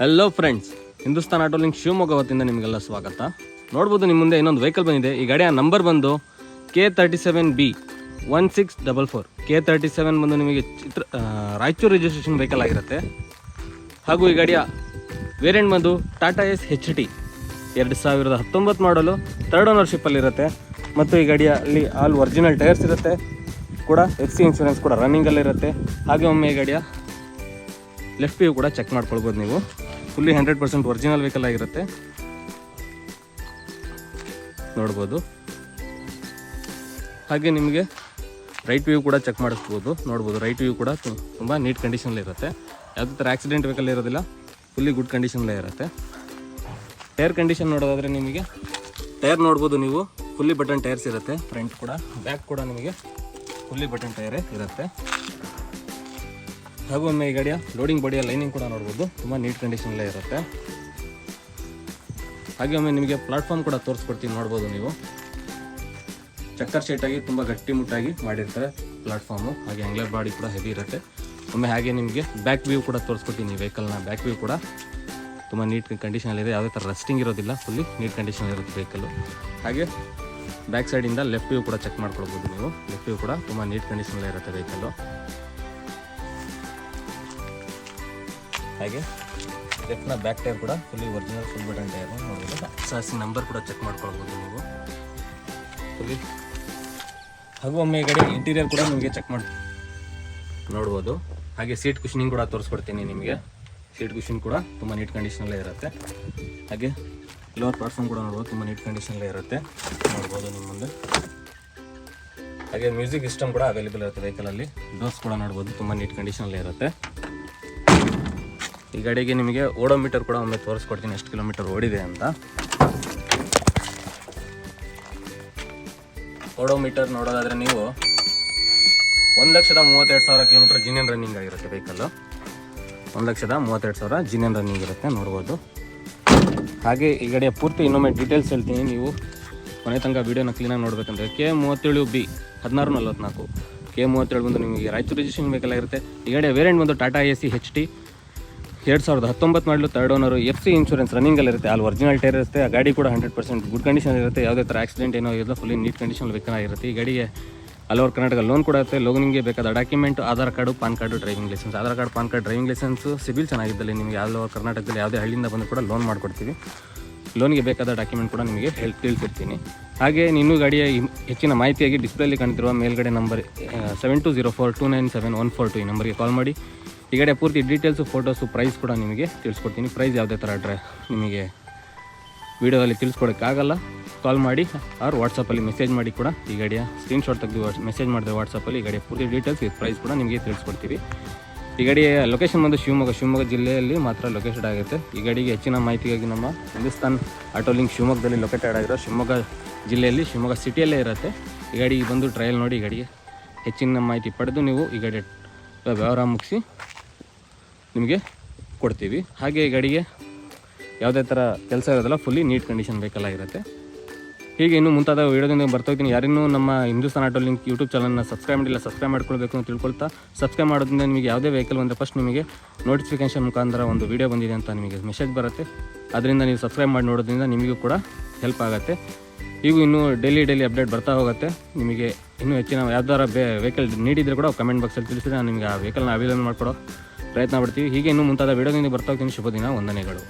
Hello friends, Hindustan auto link Shivamogga ವತಿಯಿಂದ ನಿಮಗೆಲ್ಲ ಸ್ವಾಗತ. ನೋಡ್ಬೋದು ನಿಮ್ಮ ಮುಂದೆ ಇನ್ನೊಂದು ವೆಹಿಕಲ್ ಬಂದಿದೆ. ಈ ಗಾಡಿಯ ನಂಬರ್ ಬಂದು K37B1644. K37 ಬಂದು ನಿಮಗೆ ರಾಯಚೂರು ರಿಜಿಸ್ಟ್ರೇಷನ್ ವೆಹಿಕಲ್ ಆಗಿರುತ್ತೆ. ಹಾಗೂ ಈ ಗಾಡಿಯ ವೇರಿಯಂಟ್ ಬಂದು ಟಾಟಾ ಎಸ್ HT 2019 ಮಾಡಲು 3rd ಓನರ್ಶಿಪ್ಪಲ್ಲಿರುತ್ತೆ. ಮತ್ತು ಈ ಗಾಡಿಯಲ್ಲಿ ಆಲ್ ಒರಿಜಿನಲ್ ಟೈರ್ಸ್ ಇರುತ್ತೆ ಕೂಡ. FC ಇನ್ಶೂರೆನ್ಸ್ ಕೂಡ ರನ್ನಿಂಗಲ್ಲಿರುತ್ತೆ. ಹಾಗೆ ಒಮ್ಮೆ ಈ ಗಾಡಿಯ ಲೆಫ್ಟ್ ವ್ಯೂ ಕೂಡ ಚೆಕ್ ಮಾಡ್ಕೊಳ್ಬೋದು. ನೀವು ಫುಲ್ಲಿ 100% ಒರಿಜಿನಲ್ ವೆಹಿಕಲ್ ಆಗಿರುತ್ತೆ, ನೋಡ್ಬೋದು. ಹಾಗೆ ನಿಮಗೆ ರೈಟ್ ವ್ಯೂ ಕೂಡ ಚೆಕ್ ಮಾಡಿಸ್ಬೋದು, ನೋಡ್ಬೋದು. ರೈಟ್ ವ್ಯೂ ಕೂಡ ತುಂಬ ನೀಟ್ ಕಂಡೀಷನಲ್ಲಿರುತ್ತೆ. ಯಾವುದೇ ಥರ ಆಕ್ಸಿಡೆಂಟ್ ವೆಹಿಕಲ್ ಇರೋದಿಲ್ಲ, ಫುಲ್ಲಿ ಗುಡ್ ಕಂಡೀಷನಲ್ಲೇ ಇರುತ್ತೆ. ಟೈರ್ ಕಂಡೀಷನ್ ನೋಡೋದಾದರೆ ನಿಮಗೆ ಟೈರ್ ನೋಡ್ಬೋದು ನೀವು, ಫುಲ್ಲಿ ಬಟನ್ ಟೈರ್ಸ್ ಇರುತ್ತೆ. ಫ್ರಂಟ್ ಕೂಡ ಬ್ಯಾಕ್ ಕೂಡ ನಿಮಗೆ ಫುಲ್ಲಿ ಬಟನ್ ಟೈರೇ ಇರುತ್ತೆ. ಹಾಗೂ ಒಮ್ಮೆ ಈ ಗಾಡಿಯ ಲೋಡಿಂಗ್ ಬಾಡಿಯ ಲೈನಿಂಗ್ ಕೂಡ ನೋಡ್ಬೋದು, ತುಂಬ ನೀಟ್ ಕಂಡೀಷನಲ್ಲೇ ಇರುತ್ತೆ. ಹಾಗೆ ಒಮ್ಮೆ ನಿಮಗೆ ಪ್ಲಾಟ್ಫಾರ್ಮ್ ಕೂಡ ತೋರಿಸ್ಕೊಡ್ತೀನಿ, ನೋಡ್ಬೋದು ನೀವು. ಚಕ್ಕರ್ ಶೇಟಾಗಿ ತುಂಬ ಗಟ್ಟಿಮುಟ್ಟಾಗಿ ಮಾಡಿರ್ತಾರೆ ಪ್ಲಾಟ್ಫಾರ್ಮು. ಹಾಗೆ ಆಂಗ್ಲರ್ ಬಾಡಿ ಕೂಡ ಹೆವಿ ಇರುತ್ತೆ. ಒಮ್ಮೆ ಹಾಗೆ ನಿಮಗೆ ಬ್ಯಾಕ್ ವ್ಯೂ ಕೂಡ ತೋರಿಸ್ಕೊಡ್ತೀನಿ. ವೆಹಿಕಲ್ನ ಬ್ಯಾಕ್ ವ್ಯೂ ಕೂಡ ತುಂಬ ನೀಟ್ ಕಂಡೀಷನಲ್ಲಿದೆ, ಯಾವುದೇ ಥರ ರಸ್ಟಿಂಗ್ ಇರೋದಿಲ್ಲ, ಫುಲ್ಲಿ ನೀಟ್ ಕಂಡೀಷನ್ ಇರುತ್ತೆ ವೆಹಿಕಲ್ಲು. ಹಾಗೆ ಬ್ಯಾಕ್ ಸೈಡಿಂದ ಲೆಫ್ಟ್ ವ್ಯೂ ಕೂಡ ಚೆಕ್ ಮಾಡ್ಕೊಳ್ಬೋದು ನೀವು. ಲೆಫ್ಟ್ ವ್ಯೂ ಕೂಡ ತುಂಬ ನೀಟ್ ಕಂಡೀಷನಲ್ಲೇ ಇರುತ್ತೆ ವೆಹಿಕಲ್ಲು. ಹಾಗೆ ಲೆಫ್ಟ್ನ ಬ್ಯಾಕ್ ಟೈರ್ ಕೂಡ fully original full button tyre ನೋಡ್ಬೋದು. SRC ನಂಬರ್ ಕೂಡ ಚೆಕ್ ಮಾಡ್ಕೊಳ್ಬೋದು ನೀವು ಫುಲ್ಲಿ. ಹಾಗೂ ಒಮ್ಮೆ ಈ ಗಾಡಿ ಇಂಟೀರಿಯರ್ ಕೂಡ ನಿಮಗೆ ಚೆಕ್ ಮಾಡಿ ನೋಡ್ಬೋದು. ಹಾಗೆ ಸೀಟ್ ಕುಷನಿಂಗ್ ಕೂಡ ತೋರಿಸ್ಕೊಡ್ತೀನಿ ನಿಮಗೆ. ಸೀಟ್ ಕುಷನ್ ಕೂಡ ತುಂಬ ನೀಟ್ ಕಂಡೀಷನಲ್ಲೇ ಇರುತ್ತೆ. ಹಾಗೆ ಲೋವರ್ ಪ್ಲಾಟ್ಫಾರ್ಮ್ ಕೂಡ ನೋಡ್ಬೋದು, ತುಂಬ ನೀಟ್ ಕಂಡೀಷನಲ್ಲೇ ಇರುತ್ತೆ, ನೋಡ್ಬೋದು ನಿಮ್ಮ ಮುಂದೆ. ಹಾಗೆ ಮ್ಯೂಸಿಕ್ ಸಿಸ್ಟಮ್ ಕೂಡ ಅವೈಲೇಬಲ್ ಇರುತ್ತೆ ವೆಹಿಕಲಲ್ಲಿ. ಡೋರ್ಸ್ ಕೂಡ ನೋಡ್ಬೋದು, ತುಂಬ ನೀಟ್ ಕಂಡೀಷನಲ್ಲೇ ಇರುತ್ತೆ. ಈ ಗಾಡಿಗೆ ನಿಮಗೆ ಓಡೋಮೀಟರ್ ಕೂಡ ಒಮ್ಮೆ ತೋರಿಸ್ಕೊಡ್ತೀನಿ, ಎಷ್ಟು ಕಿಲೋಮೀಟರ್ ಓಡಿದೆ ಅಂತ. ಓಡೋಮೀಟರ್ ನೋಡೋದಾದರೆ ನೀವು 1,32,000 ಕಿಲೋಮೀಟರ್ ಜಿನಿಯನ್ ರನ್ನಿಂಗ್ ಆಗಿರುತ್ತೆ ವೆಹಿಕಲ್ಲು. 1,32,000 ಜಿನಿಯನ್ ರನ್ನಿಂಗ್ ಇರುತ್ತೆ, ನೋಡ್ಬೋದು. ಹಾಗೆ ಈ ಗಾಡಿಯ ಪೂರ್ತಿ ಇನ್ನೊಮ್ಮೆ ಡೀಟೇಲ್ಸ್ ಹೇಳ್ತೀನಿ, ನೀವು ಕೊನೆ ತನಕ ವೀಡಿಯೋನ ಕ್ಲೀನಾಗಿ ನೋಡಬೇಕಂದ್ರೆ. K37B 1644. K37 ಬಂದು ನಿಮಗೆ ರಾಯಚೂರು ರಿಜಿಸ್ಟ್ರೇಷನ್ ವೆಹಿಕಲ್ ಆಗಿರುತ್ತೆ. ಈ ಗಾಡಿಯ ವೇರಿಯಂಟ್ ಬಂದು ಟಾಟಾ AC HT 2019 ಮಾಡಲು 3rd ಓನರು. FC ಇನ್ಶೂರೆನ್ಸ್ ರನ್ನಿಂಗಲ್ಲಿರುತ್ತೆ, ಅಲ್ಲಿ ಒರಿಜಿನಲ್ ಟೈರ್ ಇರುತ್ತೆ. ಆ ಗಾಡಿ ಕೂಡ 100% ಗುಡ್ ಕಂಡೀಷನ್ ಇರುತ್ತೆ, ಯಾವುದೇ ಥರ ಆಕ್ಸಿಡೆಂಟ್ ಏನೋ ಇರೋಲ್ಲ, ಫುಲ್ಲಿ ನೀಟ್ ಕಂಡೀಷನ್ ವೆಹಿಕಲ್ ಆಗಿರುತ್ತೆ. ಈ ಗಾಡಿಗೆ ಆಲ್ ಓವರ್ ಕರ್ನಾಟಕ ಲೋನ್ ಕೂಡ ಇರುತ್ತೆ. ಲೋನಿಗೆ ಬೇಕಾದ document Aadhaar card, PAN card, driving licence. Aadhaar card, PAN card, driving licence, CIBIL ಚೆನ್ನಾಗಿದ್ದಲ್ಲಿ ನಿಮಗೆ ಆಲ್ ಓವರ್ ಕರ್ನಾಟಕದಲ್ಲಿ ಯಾವುದೇ ಹಳ್ಳಿಯಿಂದ ಬಂದು ಕೂಡ ಲೋನ್ ಮಾಡಿಕೊಡ್ತೀವಿ. ಲೋನಿಗೆ ಬೇಕಾದ ಡಾಕ್ಯುಮೆಂಟ್ ಕೂಡ ನಿಮಗೆ ತಿಳಿಸಿರ್ತೀನಿ. ಹಾಗೆ ಇನ್ನೂ ಗಾಡಿಯ ಹೆಚ್ಚಿನ ಮಾಹಿತಿಯಾಗಿ ಡಿಸ್ಪ್ಲೇಲಿ ಕಾಣ್ತಿರುವ ಮೇಲ್ಗಡೆ ನಂಬರ್ 7204297142 ಈ ನಂಬರ್ಗೆ ಕಾಲ್ ಮಾಡಿ ಈ ಗಾಡಿಯ ಪೂರ್ತಿ ಡೀಟೇಲ್ಸು, ಫೋಟೋಸು, ಪ್ರೈಸ್ ಕೂಡ ನಿಮಗೆ ತಿಳಿಸ್ಕೊಡ್ತೀನಿ. ಪ್ರೈಸ್ ಯಾವುದೇ ಥರ ನಿಮಗೆ ವೀಡಿಯೋದಲ್ಲಿ ತಿಳಿಸ್ಕೊಡೋಕ್ಕಾಗಲ್ಲ. ಕಾಲ್ ಮಾಡಿ ಆರ್ ವಾಟ್ಸಪ್ಪಲ್ಲಿ ಮೆಸೇಜ್ ಮಾಡಿ ಕೂಡ ಈ ಗಾಡಿಯ ಸ್ಕ್ರೀನ್ಶಾಟ್ ತೆಗೆದು ಮೆಸೇಜ್ ಮಾಡಿದ್ರೆ ವಾಟ್ಸಪ್ಪಲ್ಲಿ ಈ ಗಾಡಿಯ ಪೂರ್ತಿ ಡೀಟೇಲ್ಸ್, ಪ್ರೈಸ್ ಕೂಡ ನಿಮಗೆ ತಿಳಿಸ್ಕೊಡ್ತೀವಿ. ಈ ಗಾಡಿಯ ಲೊಕೇಶನ್ ಬಂದು ಶಿವಮೊಗ್ಗ ಜಿಲ್ಲೆಯಲ್ಲಿ ಮಾತ್ರ ಲೊಕೇಟೆಡ್ ಆಗುತ್ತೆ. ಈ ಗಾಡಿಗೆ ಹೆಚ್ಚಿನ ಮಾಹಿತಿಗಾಗಿ ನಮ್ಮ ಹಿಂದೂಸ್ತಾನ್ ಆಟೋ ಲಿಂಕ್ ಶಿವಮೊಗ್ಗದಲ್ಲಿ ಲೊಕೇಟೆಡ್ ಆಗಿರೋ ಶಿವಮೊಗ್ಗ ಜಿಲ್ಲೆಯಲ್ಲಿ, ಶಿವಮೊಗ್ಗ ಸಿಟಿಯಲ್ಲೇ ಇರುತ್ತೆ. ಈ ಗಾಡಿಗೆ ಬಂದು ಟ್ರಯಲ್ ನೋಡಿ ಈ ಗಾಡಿಗೆ ಹೆಚ್ಚಿನ ಮಾಹಿತಿ ಪಡೆದು ನೀವು ಈ ಗಾಡಿಯ ವ್ಯವಹಾರ ಮುಗಿಸಿ ನಿಮಗೆ ಕೊಡ್ತೀವಿ. ಹಾಗೆ ಈ ಗಾಡಿಗೆ ಯಾವುದೇ ಥರ ಕೆಲಸ ಇರೋದಿಲ್ಲ, ಫುಲ್ಲಿ ನೀಟ್ ಕಂಡೀಷನ್ ವೆಹಿಕಲ್ ಆಗಿರುತ್ತೆ. ಹೀಗೆ ಇನ್ನೂ ಮುಂತಾದ ವೀಡಿಯೋದಿಂದ ಬರ್ತಾಯಿದ್ದೀನಿ. ಯಾರಿನ್ನೂ ನಮ್ಮ ಹಿಂದೂಸ್ತಾನ್ ಆಟೋ ಲಿಂಕ್ ಯೂಟ್ಯೂಬ್ ಚಾನಲ್ನ ಸಬ್ಸ್ಕ್ರೈಬ್ ಮಾಡಿಲ್ಲ, ಸಬ್ಸ್ಕ್ರೈಬ್ ಮಾಡ್ಕೊಳ್ಬೇಕು ಅಂತ ತಿಳ್ಕೊಳ್ತಾ, ಸಬ್ಸ್ಕ್ರೈಬ್ ಮಾಡೋದ್ರಿಂದ ನಿಮಗೆ ಯಾವುದೇ ವೆಹಿಕಲ್ ಬಂದರೆ ಫಸ್ಟ್ ನಿಮಗೆ ನೋಟಿಫಿಕೇಷನ್ ಮುಖಾಂತರ ಒಂದು ವೀಡಿಯೋ ಬಂದಿದೆ ಅಂತ ನಿಮಗೆ ಮೆಸೇಜ್ ಬರುತ್ತೆ. ಅದರಿಂದ ನೀವು ಸಬ್ಸ್ಕ್ರೈಬ್ ಮಾಡಿ ನೋಡೋದ್ರಿಂದ ನಿಮಗೂ ಕೂಡ ಹೆಲ್ಪ್ ಆಗುತ್ತೆ. ಈಗ ಇನ್ನೂ ಡೈಲಿ ಅಪ್ಡೇಟ್ ಬರ್ತಾ ಹೋಗುತ್ತೆ. ನಿಮಗೆ ಇನ್ನೂ ಹೆಚ್ಚಿನ ಯಾವ್ದಾರ ವೆಹಿಕಲ್ ನೀಡಿದರೆ ಕೂಡ ಕಮೆಂಟ್ ಬಾಕ್ಸಲ್ಲಿ ತಿಳಿಸಿದ್ರೆ ನಾನು ನಿಮಗೆ ಆ ವೆಹಿಕಲ್ನ ಅವೈಲೇಬಲ್ ಮಾಡಿಕೊಡೋ ಪ್ರಯತ್ನ ಪಡ್ತೀವಿ. ಹೀಗೆ ಇನ್ನೂ ಮುಂತಾದ ವೀಡಿಯೋದಿಂದ ಬರ್ತಾ ಹೋಗ್ತೀನಿ. ಶುಭ ದಿನ, ವಂದನೆಗಳು.